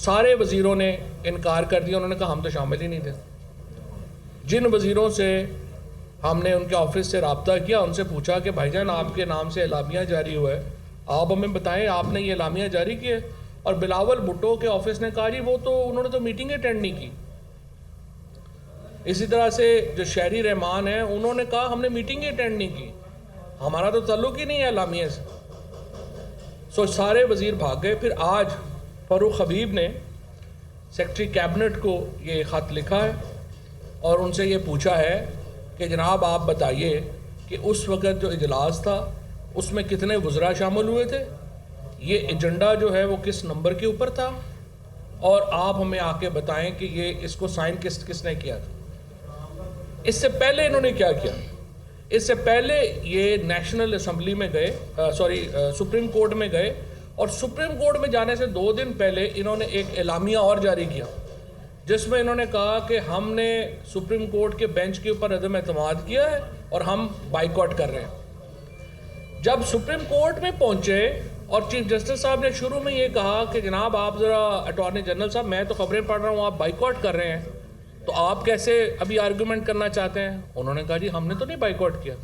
سارے وزیروں نے انکار کر دیا, انہوں نے کہا ہم تو شامل ہی نہیں تھے. جن وزیروں سے ہم نے ان کے آفس سے رابطہ کیا, ان سے پوچھا کہ بھائی جان آپ کے نام سے اعلامیہ جاری ہوا ہے, آپ ہمیں بتائیں آپ نے یہ اعلامیہ جاری کیا ہے. اور بلاول بھٹو کے آفس نے کہا جی وہ تو انہوں نے تو میٹنگ اٹینڈ نہیں کی. اسی طرح سے جو شہری رحمان ہیں انہوں نے کہا ہم نے میٹنگ اٹینڈ نہیں کی, ہمارا تو تعلق ہی نہیں ہے اعلامیہ سے. سو سارے وزیر بھاگ گئے. پھر آج فاروق حبیب نے سیکرٹری کیبنٹ کو یہ خط لکھا ہے اور ان سے یہ پوچھا ہے کہ جناب آپ بتائیے کہ اس وقت جو اجلاس تھا اس میں کتنے وزراء شامل ہوئے تھے, یہ ایجنڈا جو ہے وہ کس نمبر کے اوپر تھا, اور آپ ہمیں آ کے بتائیں کہ یہ اس کو سائن کس نے کیا تھا. اس سے پہلے انہوں نے کیا کیا, اس سے پہلے یہ نیشنل اسمبلی میں گئے, سپریم کورٹ میں گئے, اور سپریم کورٹ میں جانے سے 2 دن پہلے انہوں نے ایک اعلامیہ اور جاری کیا جس میں انہوں نے کہا کہ ہم نے سپریم کورٹ کے بینچ کے اوپر عدم اعتماد کیا ہے اور ہم بائیکاٹ کر رہے ہیں. جب سپریم کورٹ میں پہنچے اور چیف جسٹس صاحب نے شروع میں یہ کہا کہ جناب آپ ذرا اٹارنی جنرل صاحب میں تو خبریں پڑھ رہا ہوں آپ بائیکاٹ کر رہے ہیں, تو آپ کیسے ابھی آرگومنٹ کرنا چاہتے ہیں. انہوں نے کہا جی ہم نے تو نہیں بائیکاٹ کیا.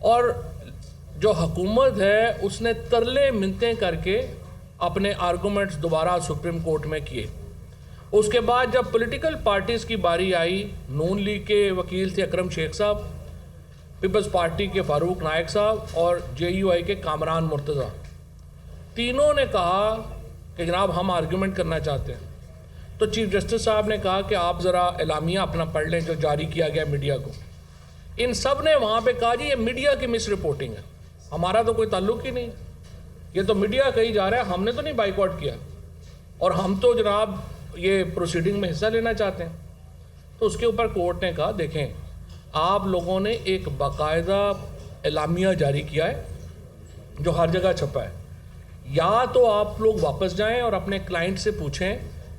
اور جو حکومت ہے اس نے ترلے منتیں کر کے اپنے آرگومنٹس دوبارہ سپریم کورٹ میں کیے. اس کے بعد جب پولیٹیکل پارٹیز کی باری آئی, نون لیگ کے وکیل تھے اکرم شیخ صاحب, پیپلز پارٹی کے فاروق نائک صاحب اور JUI کے کامران مرتضیٰ, تینوں نے کہا کہ جناب ہم آرگومنٹ کرنا چاہتے ہیں. تو چیف جسٹس صاحب نے کہا کہ آپ ذرا اعلامیہ اپنا پڑھ لیں جو جاری کیا گیا میڈیا کو. ان سب نے وہاں پہ کہا جی یہ میڈیا کی مس رپورٹنگ ہے, ہمارا تو کوئی تعلق ہی نہیں, یہ تو میڈیا کہی جا رہا ہے, ہم نے تو نہیں بائیکاٹ کیا, اور ہم تو جناب یہ پروسیڈنگ میں حصہ لینا چاہتے ہیں. تو اس کے اوپر کورٹ نے کہا دیکھیں آپ لوگوں نے ایک باقاعدہ اعلامیہ جاری کیا ہے جو ہر جگہ چھپا ہے, یا تو آپ لوگ واپس جائیں اور اپنے کلائنٹ سے پوچھیں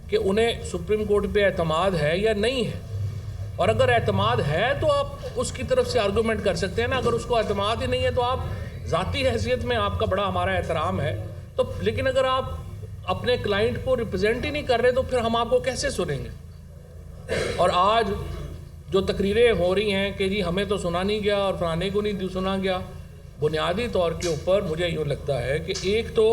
کہ انہیں سپریم کورٹ پہ اعتماد ہے یا نہیں ہے, اور اگر اعتماد ہے تو آپ اس کی طرف سے آرگومنٹ کر سکتے ہیں نا. اگر اس کو اعتماد ہی نہیں ہے تو آپ ذاتی حیثیت میں آپ کا بڑا ہمارا احترام ہے تو, لیکن اگر آپ اپنے کلائنٹ کو ریپرزینٹ ہی نہیں کر رہے تو پھر ہم آپ کو کیسے سنیں گے. اور آج جو تقریریں ہو رہی ہیں کہ جی ہمیں تو سنا نہیں گیا اور فلانے کو نہیں سنا گیا, بنیادی طور کے اوپر مجھے یوں لگتا ہے کہ ایک تو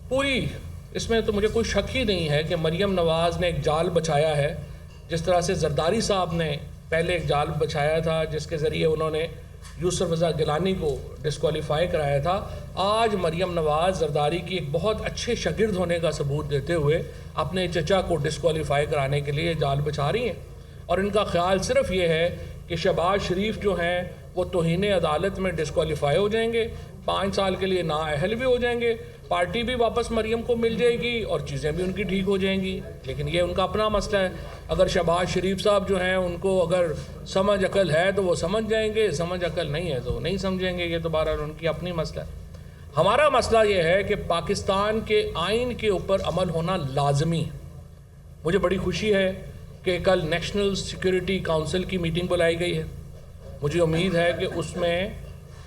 پوری اس میں تو مجھے کوئی شک ہی نہیں ہے کہ مریم نواز نے ایک جال بچھایا ہے, جس طرح سے زرداری صاحب نے پہلے ایک جال بچھایا تھا جس کے ذریعے انہوں نے یوسف رضا گیلانی کو ڈسکوالیفائی کرایا تھا. آج مریم نواز زرداری کی ایک بہت اچھے شاگرد ہونے کا ثبوت دیتے ہوئے اپنے چچا کو ڈسکوالیفائی کرانے کے لیے جال بچھا رہی ہیں, اور ان کا خیال صرف یہ ہے کہ شہباز شریف جو ہیں وہ توہین عدالت میں ڈسکوالیفائی ہو جائیں گے, 5 سال کے لیے نااہل بھی ہو جائیں گے, پارٹی بھی واپس مریم کو مل جائے گی اور چیزیں بھی ان کی ٹھیک ہو جائیں گی. لیکن یہ ان کا اپنا مسئلہ ہے. اگر شہباز شریف صاحب جو ہیں ان کو اگر سمجھ عقل ہے تو وہ سمجھ جائیں گے, سمجھ عقل نہیں ہے تو نہیں سمجھیں گے. یہ تو بہرحال ان کی اپنی مسئلہ ہے. ہمارا مسئلہ یہ ہے کہ پاکستان کے آئین کے اوپر عمل ہونا لازمی ہے. مجھے بڑی خوشی ہے کہ کل نیشنل سیکیورٹی کونسل کی میٹنگ بلائی گئی ہے. مجھے امید ہے کہ اس میں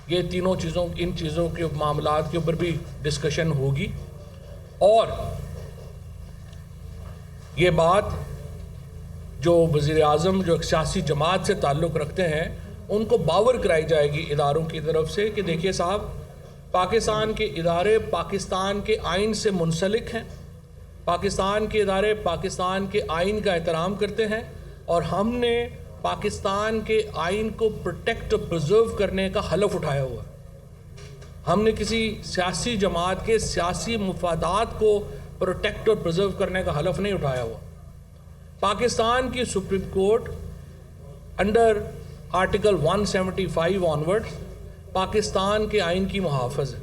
یہ تینوں چیزوں ان چیزوں کے معاملات کے اوپر بھی ڈسکشن ہوگی, اور یہ بات جو وزیر اعظم جو ایک سیاسی جماعت سے تعلق رکھتے ہیں ان کو باور کرائی جائے گی اداروں کی طرف سے کہ دیکھیے صاحب پاکستان کے ادارے پاکستان کے آئین سے منسلک ہیں, پاکستان کے ادارے پاکستان کے آئین کا احترام کرتے ہیں, اور ہم نے پاکستان کے آئین کو پروٹیکٹ اور پرزرو کرنے کا حلف اٹھایا ہوا. ہم نے کسی سیاسی جماعت کے سیاسی مفادات کو پروٹیکٹ اور پرزرو کرنے کا حلف نہیں اٹھایا ہوا. پاکستان کی supreme court under article 175 onward Pakistan کے آئین کی محافظ ہے,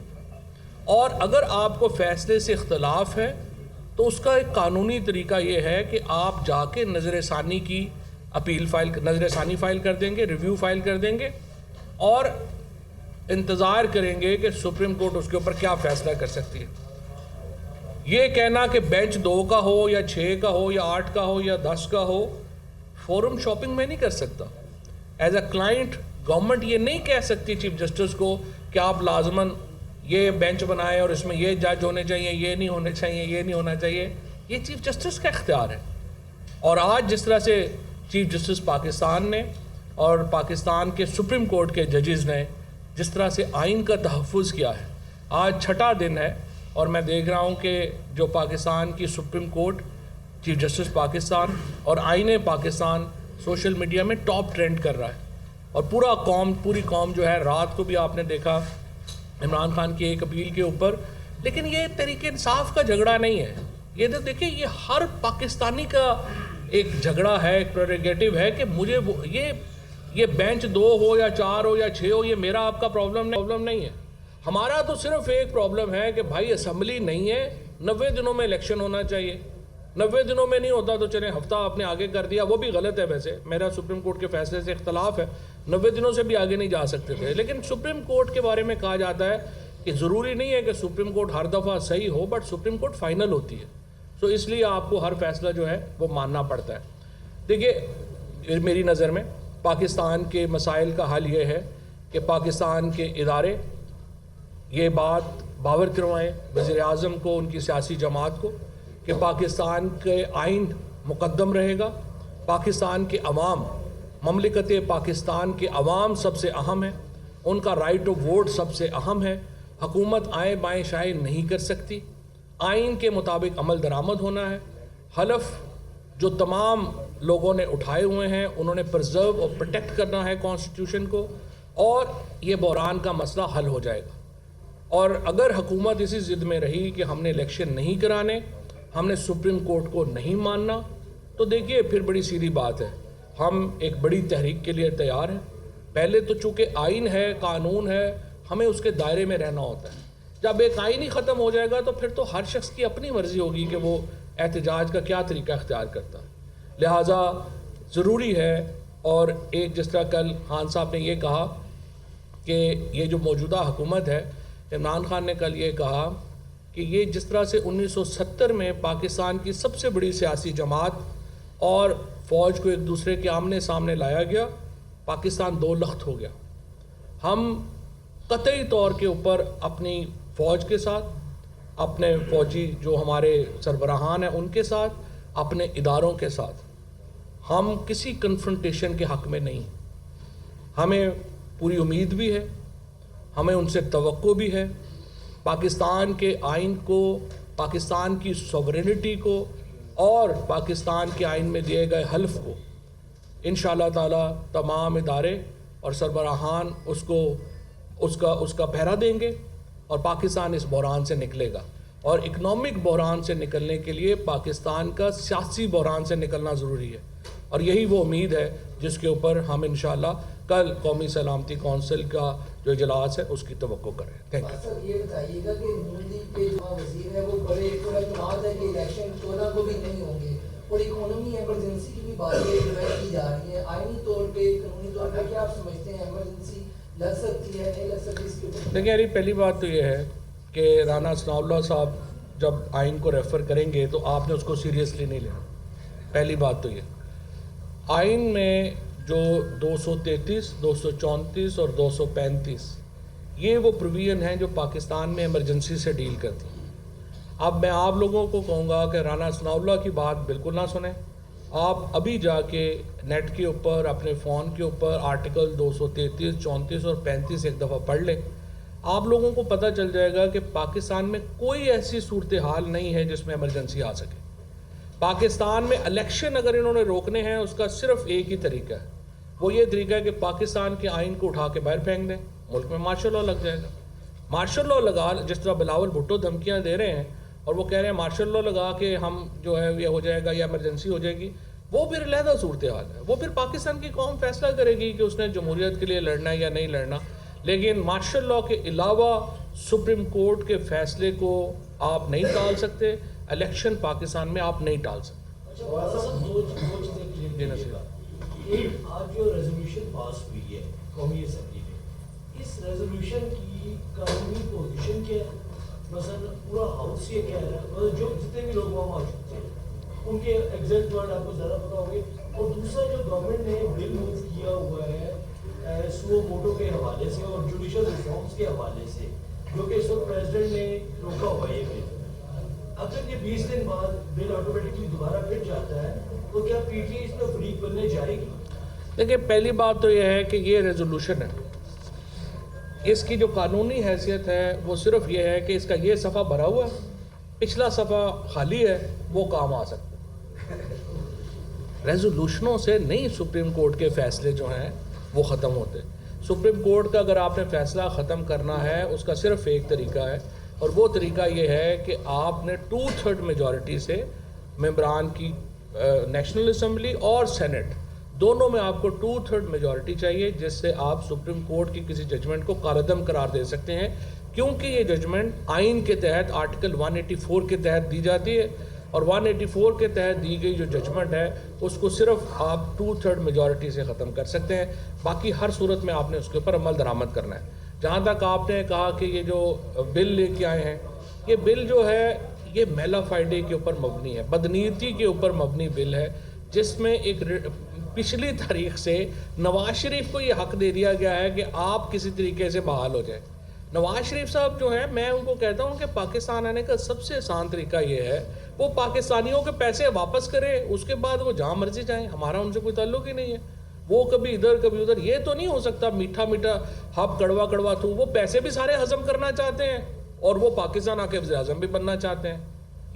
اور اگر آپ کو فیصلے سے اختلاف ہے تو اس کا ایک قانونی طریقہ یہ ہے کہ آپ جا کے نظر ثانی کی نظر ثانی فائل کر دیں گے, ریویو فائل کر دیں گے, اور انتظار کریں گے کہ سپریم کورٹ اس کے اوپر کیا فیصلہ کر سکتی ہے. یہ کہنا کہ بینچ 2 کا ہو یا 6 کا ہو یا 8 کا ہو یا 10 کا ہو, فورم شاپنگ میں نہیں کر سکتا. ایز اے کلائنٹ گورنمنٹ یہ نہیں کہہ سکتی چیف جسٹس کو کہ آپ لازماً یہ بینچ بنائے اور اس میں یہ جج ہونے چاہیے, یہ نہیں ہونے چاہیے, یہ نہیں ہونا چاہیے. یہ چیف جسٹس کا اختیار ہے. اور آج جس طرح سے چیف جسٹس پاکستان نے اور پاکستان کے سپریم کورٹ کے ججز نے جس طرح سے آئین کا تحفظ کیا ہے, آج چھٹا دن ہے اور میں دیکھ رہا ہوں کہ جو پاکستان کی supreme court, chief justice Pakistan اور آئین پاکستان سوشل میڈیا میں ٹاپ ٹرینڈ کر رہا ہے. اور پوری قوم جو ہے, رات کو بھی آپ نے دیکھا عمران خان کی ایک اپیل کے اوپر. لیکن یہ تحریک انصاف کا جھگڑا نہیں ہے, یہ تو دیکھیں یہ ہر پاکستانی کا ایک جھگڑا ہے, ایک پریروگیٹو ہے کہ مجھے یہ بینچ 2 ہو یا 4 ہو یا 6 ہو, یہ میرا آپ کا پرابلم نہیں ہے. ہمارا تو صرف ایک پرابلم ہے کہ بھائی اسمبلی نہیں ہے, 90 دنوں میں الیکشن ہونا چاہیے. 90 دنوں میں نہیں ہوتا تو چلیں ہفتہ آپ نے آگے کر دیا, وہ بھی غلط ہے. ویسے میرا سپریم کورٹ کے فیصلے سے اختلاف ہے, 90 دنوں سے بھی آگے نہیں جا سکتے تھے. لیکن سپریم کورٹ کے بارے میں کہا جاتا ہے کہ ضروری نہیں ہے کہ سپریم کورٹ ہر دفعہ صحیح ہو, بٹ سپریم کورٹ فائنل ہوتی ہے. تو اس لیے آپ کو ہر فیصلہ جو ہے وہ ماننا پڑتا ہے. دیکھیے میری نظر میں پاکستان کے مسائل کا حل یہ ہے کہ پاکستان کے ادارے یہ بات باور کروائیں وزیر اعظم کو, ان کی سیاسی جماعت کو, کہ پاکستان کے آئین مقدم رہے گا. پاکستان کے عوام, مملکت پاکستان کے عوام سب سے اہم ہے, ان کا رائٹ آف ووٹ سب سے اہم ہے. حکومت آئیں بائیں شائیں نہیں کر سکتی, آئین کے مطابق عمل درآمد ہونا ہے. حلف جو تمام لوگوں نے اٹھائے ہوئے ہیں انہوں نے پرزرو اور پروٹیکٹ کرنا ہے کانسٹیٹیوشن کو, اور یہ بحران کا مسئلہ حل ہو جائے گا. اور اگر حکومت اسی ضد میں رہی کہ ہم نے الیکشن نہیں کرانے, ہم نے سپریم کورٹ کو نہیں ماننا, تو دیکھیے پھر بڑی سیدھی بات ہے, ہم ایک بڑی تحریک کے لیے تیار ہیں. پہلے تو چونکہ آئین ہے, قانون ہے, ہمیں اس کے دائرے میں رہنا ہوتا ہے. جب ایک آئین ہی ختم ہو جائے گا تو پھر تو ہر شخص کی اپنی مرضی ہوگی کہ وہ احتجاج کا کیا طریقہ اختیار کرتا ہے. لہٰذا ضروری ہے, اور ایک جس طرح کل خان صاحب نے یہ کہا کہ یہ جو موجودہ حکومت ہے, عمران خان نے کل یہ کہا کہ یہ جس طرح سے 1970 میں پاکستان کی سب سے بڑی سیاسی جماعت اور فوج کو ایک دوسرے کے آمنے سامنے لایا گیا, پاکستان 2 لخت ہو گیا. ہم قطعی طور کے اوپر اپنی فوج کے ساتھ, اپنے فوجی جو ہمارے سربراہان ہیں ان کے ساتھ, اپنے اداروں کے ساتھ, ہم کسی کنفرنٹیشن کے حق میں نہیں. ہمیں پوری امید بھی ہے, ہمیں ان سے توقع بھی ہے. پاکستان کے آئین کو, پاکستان کی سوورینٹی کو اور پاکستان کے آئین میں دیے گئے حلف کو انشاءاللہ تعالی تمام ادارے اور سربراہان اس کا پہرا دیں گے, اور پاکستان اس بحران سے نکلے گا. اور اکنامک بحران سے نکلنے کے لیے پاکستان کا سیاسی بحران سے نکلنا ضروری ہے, اور یہی وہ امید ہے جس کے اوپر ہم انشاءاللہ کل قومی سلامتی کونسل کا جو اجلاس ہے اس کی توقع کریں. Thank you. سر یہ بتائیے گا کہ مودی کے جو وزیر ہے وہ بڑے پورا اعتماد ہے کہ الیکشن 14 کو بھی نہیں ہوں گے, اور اکانومی ایمرجنسی کی بھی باتیں جو ہے کی جا رہی ہیں. آئینی طور پہ, قانونی طور پہ کیا آپ سمجھتے ہیں ایمرجنسی لگ سکتی ہے, نہیں لگ سکتی؟ اس کے اوپر دیکھیں یعنی پہلی بات تو یہ ہے کہ رانا ثناء اللہ صاحب جب آئین کو ریفر کریں گے تو آپ نے اس کو سیریسلی نہیں لینا. پہلی بات تو یہ, آئین میں جو 233, 234 اور 235 یہ وہ پروویژن ہیں جو پاکستان میں ایمرجنسی سے ڈیل کرتی ہیں. اب میں آپ لوگوں کو کہوں گا کہ رانا ثناء اللہ کی بات بالکل نہ سنیں. آپ ابھی جا کے نیٹ کے اوپر, اپنے فون کے اوپر آرٹیکل 233, 34 اور 35 ایک دفعہ پڑھ لیں. آپ لوگوں کو پتہ چل جائے گا کہ پاکستان میں کوئی ایسی صورتحال نہیں ہے جس میں ایمرجنسی آ سکے. پاکستان میں الیکشن اگر انہوں نے روکنے ہیں اس کا صرف ایک ہی طریقہ ہے, وہ یہ طریقہ ہے کہ پاکستان کے آئین کو اٹھا کے باہر پھینک دیں, ملک میں مارشل لاء لگ جائے گا. مارشل لاء لگا, جس طرح بلاول بھٹو دھمکیاں دے رہے ہیں اور وہ کہہ رہے ہیں مارشل لاء لگا کے ہم جو ہے یہ ہو جائے گا یا ایمرجنسی ہو جائے گی, وہ پھر علیحدہ صورتحال ہے. وہ پھر پاکستان کی قوم فیصلہ کرے گی کہ اس نے جمہوریت کے لیے لڑنا ہے یا نہیں لڑنا. لیکن مارشل لاء کے علاوہ سپریم کورٹ کے فیصلے کو آپ نہیں ٹال سکتے, الیکشن پاکستان میں آپ نہیں ٹال سکتے. آج جو ریزولوشن پاس ہوئی ہے قومی اسمبلی میں, اس ریزولوشن کی قانونی پوزیشن کیا ہے؟ مثلا پورا ہاؤس یہ کہہ رہا ہے, مطلب جو جتنے بھی لوگ وہاں موجود تھے ان کے ایگزیکٹ ورڈ آپ کو زیادہ پتا ہوں گے. اور دوسرا جو گورنمنٹ نے بل موو کیا ہوا ہے سو موٹو کے حوالے سے اور جوڈیشل ریفارمس کے حوالے سے, جو کہ اس وقت پریزیڈنٹ نے روکا ہوا ہے یہ بل. اگر یہ 20 دن بعد بل آٹومیٹکلی دوبارہ پھر جاتا ہے تو کیا پی ٹی آئی اس میں فریق بننے جائے گی؟ دیکھیں پہلی بات تو یہ ہے کہ یہ ریزولوشن ہے, اس کی جو قانونی حیثیت ہے وہ صرف یہ ہے کہ اس کا یہ صفحہ بھرا ہوا ہے, پچھلا صفحہ خالی ہے, وہ کام آ سکتا ہے. ریزولوشنوں سے نہیں سپریم کورٹ کے فیصلے جو ہیں وہ ختم ہوتے. سپریم کورٹ کا اگر آپ نے فیصلہ ختم کرنا ہے اس کا صرف ایک طریقہ ہے, اور وہ طریقہ یہ ہے کہ آپ نے 2/3 میجورٹی سے ممبران کی نیشنل اسمبلی اور سینٹ دونوں میں آپ کو 2/3 میجورٹی چاہیے, جس سے آپ سپریم کورٹ کی کسی ججمنٹ کو کالعدم قرار دے سکتے ہیں, کیونکہ یہ ججمنٹ آئین کے تحت آرٹیکل 184 کے تحت دی جاتی ہے, اور 184 کے تحت دی گئی جو ججمنٹ ہے اس کو صرف آپ 2/3 میجورٹی سے ختم کر سکتے ہیں. باقی ہر صورت میں آپ نے اس کے اوپر عمل درآمد کرنا ہے. جہاں تک آپ نے کہا کہ یہ جو بل لے کے آئے ہیں, یہ بل جو ہے یہ میلا فائڈے کے اوپر مبنی ہے, بدنیتی کے اوپر مبنی بل ہے, جس میں ایک پچھلی تاریخ سے نواز شریف کو یہ حق دے دیا گیا ہے کہ آپ کسی طریقے سے بحال ہو جائیں. نواز شریف صاحب جو ہیں, میں ان کو کہتا ہوں کہ پاکستان آنے کا سب سے آسان طریقہ یہ ہے وہ پاکستانیوں کے پیسے واپس کرے, اس کے بعد وہ جہاں مرضی جائیں, ہمارا ان سے کوئی تعلق ہی نہیں ہے. وہ کبھی ادھر کبھی ادھر, یہ تو نہیں ہو سکتا میٹھا میٹھا ہب کڑوا کڑوا تھو. وہ پیسے بھی سارے ہضم کرنا چاہتے ہیں اور وہ پاکستان آ کے وزیر اعظم بھی بننا چاہتے ہیں.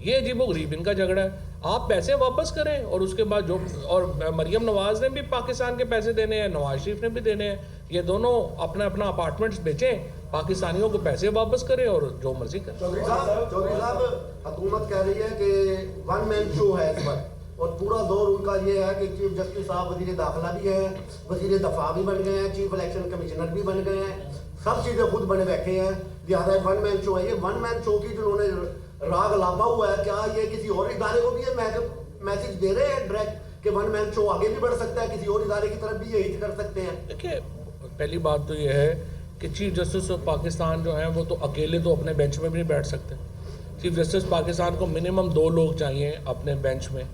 یہ عجیب و غریب ان کا جھگڑا ہے. آپ پیسے واپس کریں اور اس کے بعد جو, اور مریم نواز نے بھی پاکستان کے پیسے دینے ہیں, نواز شریف نے بھی دینے ہیں, یہ دونوں اپنا اپنا اپارٹمنٹس بیچیں, پاکستانیوں کو پیسے واپس کریں اور جو مرضی کریں. چودھری صاحب حکومت کہہ رہی ہے کہ ون مین شو ہے اس وقت, اور پورا دور ان کا یہ ہے کہ چیف جسٹس صاحب وزیر داخلہ بھی ہیں, وزیر دفاع بھی بن گئے ہیں, چیف الیکشن کمشنر بھی بن گئے ہیں, سب چیزیں خود بنے بیٹھے ہیں, لہٰذا ون مین شو ہے. یہ ون مین شو کی جنہوں نے راگ لاپا ہوا ہے, کیا یہ کسی اور ادارے کو بھی یہ میسج دے رہے ہیں ڈائریکٹ کہ ون مین شو آگے بھی بڑھ سکتا ہے, کسی اور ادارے کی طرف بھی یہی کر سکتے ہیں؟ دیکھیے پہلی بات تو یہ ہے کہ چیف جسٹس آف پاکستان جو ہیں وہ تو اکیلے تو اپنے بینچ میں بھی نہیں بیٹھ سکتے. چیف جسٹس پاکستان کو منیمم 2 لوگ چاہیے اپنے بینچ میں,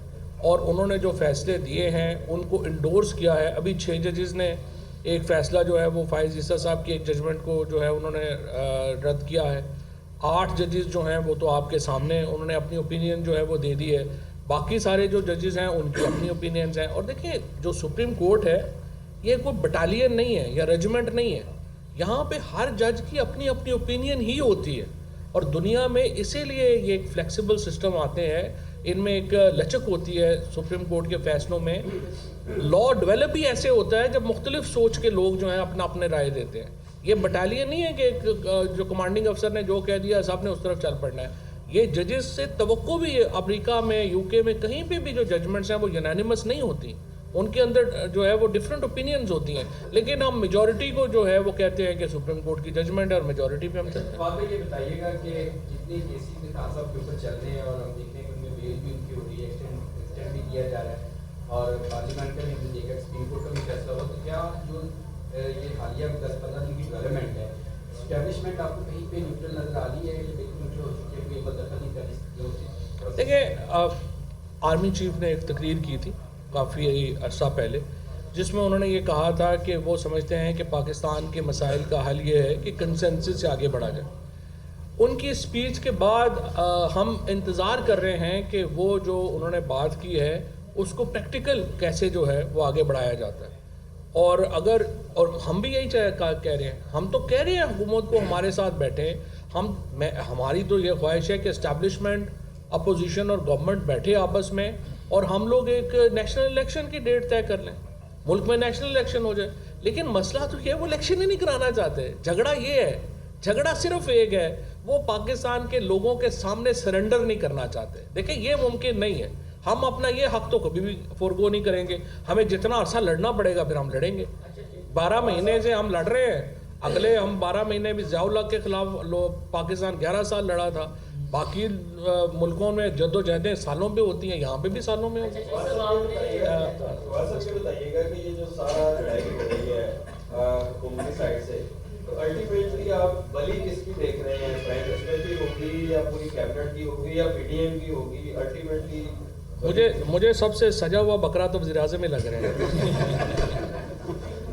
اور انہوں نے جو فیصلے دیے ہیں ان کو انڈورس کیا ہے. ابھی 6 ججز نے ایک فیصلہ جو ہے وہ فائز عیسیٰ صاحب کی ایک ججمنٹ کو جو ہے انہوں نے رد کیا ہے. 8 ججز جو ہیں وہ تو آپ کے سامنے انہوں نے اپنی اوپینین جو ہے وہ دے دی ہے. باقی سارے جو ججز ہیں ان کی اپنی اوپینینز ہیں. اور دیکھیں جو سپریم کورٹ ہے یہ کوئی بٹالین نہیں ہے یا ریجیمنٹ نہیں ہے, یہاں پہ ہر جج کی اپنی اپنی اوپینین ہی ہوتی ہے. اور دنیا میں اسی لیے یہ ایک فلیکسیبل سسٹم آتے ہیں, ان میں ایک لچک ہوتی ہے سپریم کورٹ کے فیصلوں میں. لا ڈیولپ ہی ایسے ہوتا ہے جب مختلف سوچ کے لوگ جو ہیں اپنا اپنے رائے دیتے ہیں. یہ بٹالین نہیں ہے کہ جو کمانڈنگ افسر نے جو کہہ دیا سب نے اس طرف چل پڑنا ہے. یہ ججز سے توقع بھی ہے, امریکہ میں یو کے میں کہیں پہ بھی جو ججمنٹس ہیں وہ یونانیمس نہیں ہوتی, ان کے اندر جو ہے وہ ڈفرینٹ اوپینینز ہوتی ہیں. لیکن ہم میجورٹی کو جو ہے وہ کہتے ہیں کہ سپریم کورٹ کی ججمنٹ ہے اور میجورٹی پہ ہم چلتے ہیں. آپ یہ بتائیے گا کہ جتنے کیسز خان صاحب کے اوپر چل رہے ہیں اور ہم دیکھتے ہیں کہ ان میں بیل بھی ان کی ہو رہی ہے, ایکسٹینڈ بھی کیا جا رہا ہے, اور پارلیمنٹ کا بھی دیکھا سپریم کورٹ کا بھی فیصلہ ہوا, تو کیا جو یہ حالیہ 10-15 دن کی ڈیولپمنٹ ہے اسٹیبلشمنٹ آپ کو کہیں پہ نیوٹرل نظر آ رہی ہے یا بالکل نیوٹرل ہو چکی ہے, کوئی بدخل نہیں کر رہی؟ دیکھیں آرمی چیف نے ایک تقریر کی تھی کافی عرصہ پہلے, جس میں انہوں نے یہ کہا تھا کہ وہ سمجھتے ہیں کہ پاکستان کے مسائل کا حل یہ ہے کہ کنسنسس سے آگے بڑھا جائے. ان کی اسپیچ کے بعد ہم انتظار کر رہے ہیں کہ وہ جو انہوں نے بات کی ہے اس کو پریکٹیکل کیسے جو ہے وہ آگے بڑھایا جاتا ہے. اور اگر, اور ہم بھی یہی کہہ رہے ہیں, ہم تو کہہ رہے ہیں حکومت کو ہمارے ساتھ بیٹھیں. ہماری تو یہ خواہش ہے کہ اسٹیبلشمنٹ, اپوزیشن اور گورنمنٹ بیٹھے آپس میں, اور ہم لوگ ایک نیشنل الیکشن کی ڈیٹ طے کر لیں, ملک میں نیشنل الیکشن ہو جائے. لیکن مسئلہ تو یہ وہ الیکشن ہی نہیں کرانا چاہتے. جھگڑا یہ ہے, جھگڑا صرف ایک ہے, وہ پاکستان کے لوگوں کے سامنے سرنڈر نہیں کرنا چاہتے. دیکھیں یہ ممکن نہیں ہے, ہم اپنا یہ حق تو کبھی بھی فورگو نہیں کریں گے. ہمیں جتنا عرصہ لڑنا پڑے گا پھر ہم لڑیں گے. 12 مہینے سے ہم لڑ رہے ہیں, اگلے ہم 12 مہینے بھی ضیاء الحق کے خلاف پاکستان 11 سال لڑا تھا. باقی ملکوں میں جد و جہدیں سالوں پہ ہوتی ہیں, یہاں پہ بھی سالوں میں ہوتی ہیں. بتائیے گا کہ یہ جو سارا لڑائی ہو رہی ہے حکومت کی سائڈ سے, تو الٹیمیٹلی آپ بلی کس کی دیکھ رہے ہیں؟ پرائم منسٹر کی ہوگی یا پوری کیبنٹ کی ہوگی یا پی ڈی ایم کی ہوگی؟ الٹیمیٹلی مجھے سب سے سجا ہوا بکرا تو وزیر اعظم ہی لگ رہے ہیں.